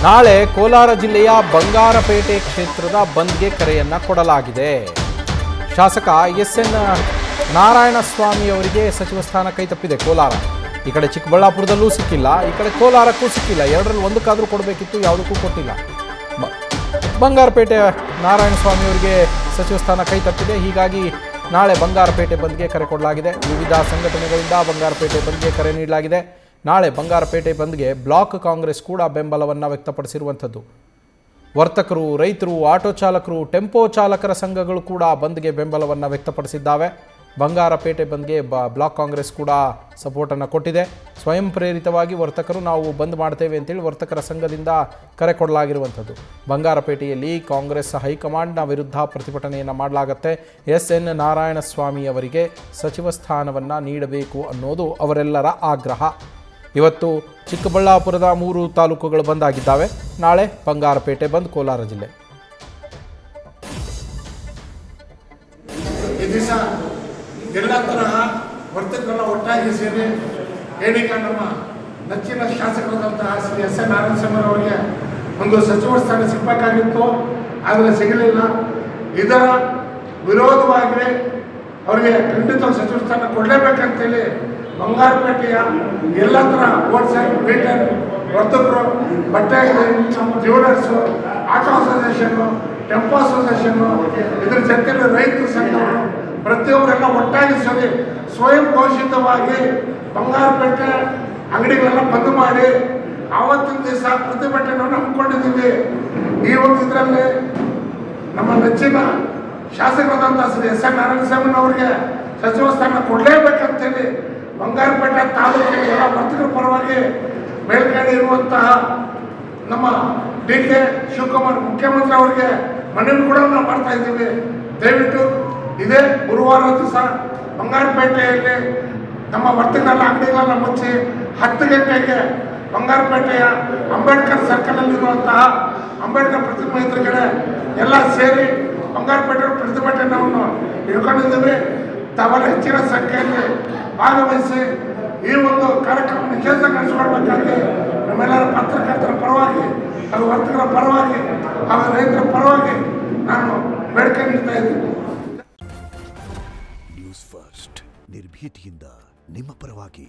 ನಾಳೆ ಕೋಲಾರ ಜಿಲ್ಲೆಯ ಬಂಗಾರಪೇಟೆ ಕ್ಷೇತ್ರದ ಬಂದ್ಗೆ ಕರೆಯನ್ನು ಕೊಡಲಾಗಿದೆ. ಶಾಸಕ ಎಸ್.ಎನ್. ನಾರಾಯಣಸ್ವಾಮಿ ಅವರಿಗೆ ಸಚಿವ ಸ್ಥಾನ ಕೈತಪ್ಪಿದೆ. ಕೋಲಾರ ಈ ಕಡೆ ಚಿಕ್ಕಬಳ್ಳಾಪುರದಲ್ಲೂ ಸಿಕ್ಕಿಲ್ಲ, ಈ ಕಡೆ ಕೋಲಾರಕ್ಕೂ ಸಿಕ್ಕಿಲ್ಲ. ಎರಡರಲ್ಲಿ ಒಂದಕ್ಕಾದರೂ ಕೊಡಬೇಕಿತ್ತು, ಯಾವುದಕ್ಕೂ ಕೊಟ್ಟಿಲ್ಲ. ಬಂಗಾರಪೇಟೆ ನಾರಾಯಣಸ್ವಾಮಿ ಅವರಿಗೆ ಸಚಿವ ಸ್ಥಾನ ಕೈತಪ್ಪಿದೆ. ಹೀಗಾಗಿ ನಾಳೆ ಬಂಗಾರಪೇಟೆ ಬಂದ್ಗೆ ಕರೆ ಕೊಡಲಾಗಿದೆ. ವಿವಿಧ ಸಂಘಟನೆಗಳಿಂದ ಬಂಗಾರಪೇಟೆ ಬಂದ್ಗೆ ಕರೆ ನೀಡಲಾಗಿದೆ. ನಾಳೆ ಬಂಗಾರಪೇಟೆ ಬಂದ್ಗೆ ಬ್ಲಾಕ್ ಕಾಂಗ್ರೆಸ್ ಕೂಡ ಬೆಂಬಲವನ್ನು ವ್ಯಕ್ತಪಡಿಸಿರುವಂಥದ್ದು. ವರ್ತಕರು, ರೈತರು, ಆಟೋ ಚಾಲಕರು, ಟೆಂಪೋ ಚಾಲಕರ ಸಂಘಗಳು ಕೂಡ ಬಂದ್ಗೆ ಬೆಂಬಲವನ್ನು ವ್ಯಕ್ತಪಡಿಸಿದ್ದಾವೆ. ಬಂಗಾರಪೇಟೆ ಬಂದ್ಗೆ ಬ್ಲಾಕ್ ಕಾಂಗ್ರೆಸ್ ಕೂಡ ಸಪೋರ್ಟನ್ನು ಕೊಟ್ಟಿದೆ. ಸ್ವಯಂ ಪ್ರೇರಿತವಾಗಿ ವರ್ತಕರು ನಾವು ಬಂದ್ ಮಾಡ್ತೇವೆ ಅಂತೇಳಿ ವರ್ತಕರ ಸಂಘದಿಂದ ಕರೆ ಕೊಡಲಾಗಿರುವಂಥದ್ದು. ಬಂಗಾರಪೇಟೆಯಲ್ಲಿ ಕಾಂಗ್ರೆಸ್ ಹೈಕಮಾಂಡ್ನ ವಿರುದ್ಧ ಪ್ರತಿಭಟನೆಯನ್ನು ಮಾಡಲಾಗುತ್ತೆ. ಎಸ್.ಎನ್. ನಾರಾಯಣಸ್ವಾಮಿ ಅವರಿಗೆ ಸಚಿವ ಸ್ಥಾನವನ್ನು ನೀಡಬೇಕು ಅನ್ನೋದು ಅವರೆಲ್ಲರ ಆಗ್ರಹ. ಇವತ್ತು ಚಿಕ್ಕಬಳ್ಳಾಪುರದ 3 ತಾಲೂಕುಗಳು ಬಂದ್ ಆಗಿದ್ದಾವೆ. ನಾಳೆ ಬಂಗಾರಪೇಟೆ ಬಂದ್ ಕೋಲಾರ ಜಿಲ್ಲೆ. ಈ ದಿವಸ ಎಲ್ಲ ತರಹ ವರ್ತಕರನ್ನ ಒಟ್ಟಾಗಿ ಸೇರಿ ಏನೀಗ ನಮ್ಮ ನೆಚ್ಚಿನ ಶಾಸಕರಾದಂತಹ ಶ್ರೀ ಎಸ್.ಎನ್. ನಾರಾಯಣಸ್ವಾಮಿ ಅವರಿಗೆ ಒಂದು ಸಚಿವ ಸ್ಥಾನ ಸಿಗಬೇಕಾಗಿತ್ತು, ಆದರೆ ಸಿಗಲಿಲ್ಲ. ಇದರ ವಿರೋಧವಾಗಿ ಅವರಿಗೆ ಖಂಡಿತ ಸಚಿವ ಸ್ಥಾನ ಕೊಡಲೇಬೇಕಂತೇಳಿ ಬಂಗಾರಪೇಟೆಯ ಎಲ್ಲ ಥರ ಹೋಲ್ಸೇಲ್, ರಿಟೇಲ್, ವರ್ತಕರು, ಬಟ್ಟೆ ಅಂಗಡಿ, jewellers, auto association, tempo association, ಇದರ ಜೊತೆಯಲ್ಲಿ ರೈತರ ಸಂಘಗಳು ಪ್ರತಿಯೊಬ್ಬರೆಲ್ಲ ಒಟ್ಟಾಗಿ ಸೇರಿ ಸ್ವಯಂ ಘೋಷಿತವಾಗಿ ಬಂಗಾರಪೇಟೆ ಅಂಗಡಿಗಳೆಲ್ಲ ಬಂದ್ ಮಾಡಿ ಆವತ್ತಿನ ದಿವಸ ಪ್ರತಿಭಟನೆಯನ್ನು ಹಮ್ಮಿಕೊಂಡಿದ್ದೀವಿ. ಈ ಒಂದು ಇದರಲ್ಲಿ ನಮ್ಮ ನೆಚ್ಚಿನ ಶಾಸಕರಾದಂಥ ಶ್ರೀ ಎಸ್.ಎನ್. ನಾರಾಯಣಸ್ವಾಮಿ ಅವರಿಗೆ ಸಚಿವ ಸ್ಥಾನ ಕೊಡಲೇಬೇಕಂತೇಳಿ ಬಂಗಾರಪೇಟೆ ತಾಲೂಕಿನ ಎಲ್ಲ ವರ್ತಕರ ಪರವಾಗಿ ಮೇಲ್ಗಡೆ ಇರುವಂತಹ ನಮ್ಮ ಡಿ.ಕೆ. ಶಿವಕುಮಾರ್ ಮುಖ್ಯಮಂತ್ರಿ ಅವರಿಗೆ ಮನವಿ ಕೂಡ ನಾವು ಮಾಡ್ತಾ ಇದ್ದೀವಿ. ದಯವಿಟ್ಟು ಇದೇ ಗುರುವಾರ ದಿವಸ ಬಂಗಾರಪೇಟೆಯಲ್ಲಿ ನಮ್ಮ ವರ್ತಕರೆಲ್ಲ ಅಂಗಡಿಗಳೆಲ್ಲ ಮುಚ್ಚಿ 10 ಗಂಟೆಗೆ ಬಂಗಾರಪೇಟೆಯ ಅಂಬೇಡ್ಕರ್ ಸರ್ಕಲಲ್ಲಿರುವಂತಹ ಅಂಬೇಡ್ಕರ್ ಪ್ರತಿಮೆ ಎದುರುಗಡೆ ಎಲ್ಲ ಸೇರಿ ಬಂಗಾರಪೇಟೆ ಪ್ರತಿಭಟನೆಯನ್ನು ಇಟ್ಕೊಂಡಿದ್ದೀವಿ. ತಾವೆಲ್ಲ ಹೆಚ್ಚಿನ ಸಂಖ್ಯೆಯಲ್ಲಿ ಭಾಗವಹಿಸಿ ಈ ಒಂದು ಕಾರ್ಯಕ್ರಮ ಯಶಸ್ವಿಗೊಳಿಸಿಕೊಳ್ಬೇಕಾಗಿ ನಮ್ಮೆಲ್ಲರ ಪತ್ರಕರ್ತರ ಪರವಾಗಿ ಹಾಗೂ ವರ್ತಕರ ಪರವಾಗಿ ಹಾಗೂ ರೈತರ ಪರವಾಗಿ ನಾನು ಬೇಡಿಕೆ ನೀಡ್ತಾ ಇದ್ದೀನಿ. ನ್ಯೂಸ್ ಫಸ್ಟ್ ನಿರ್ಭೀತಿಯಿಂದ ನಿಮ್ಮ ಪರವಾಗಿ.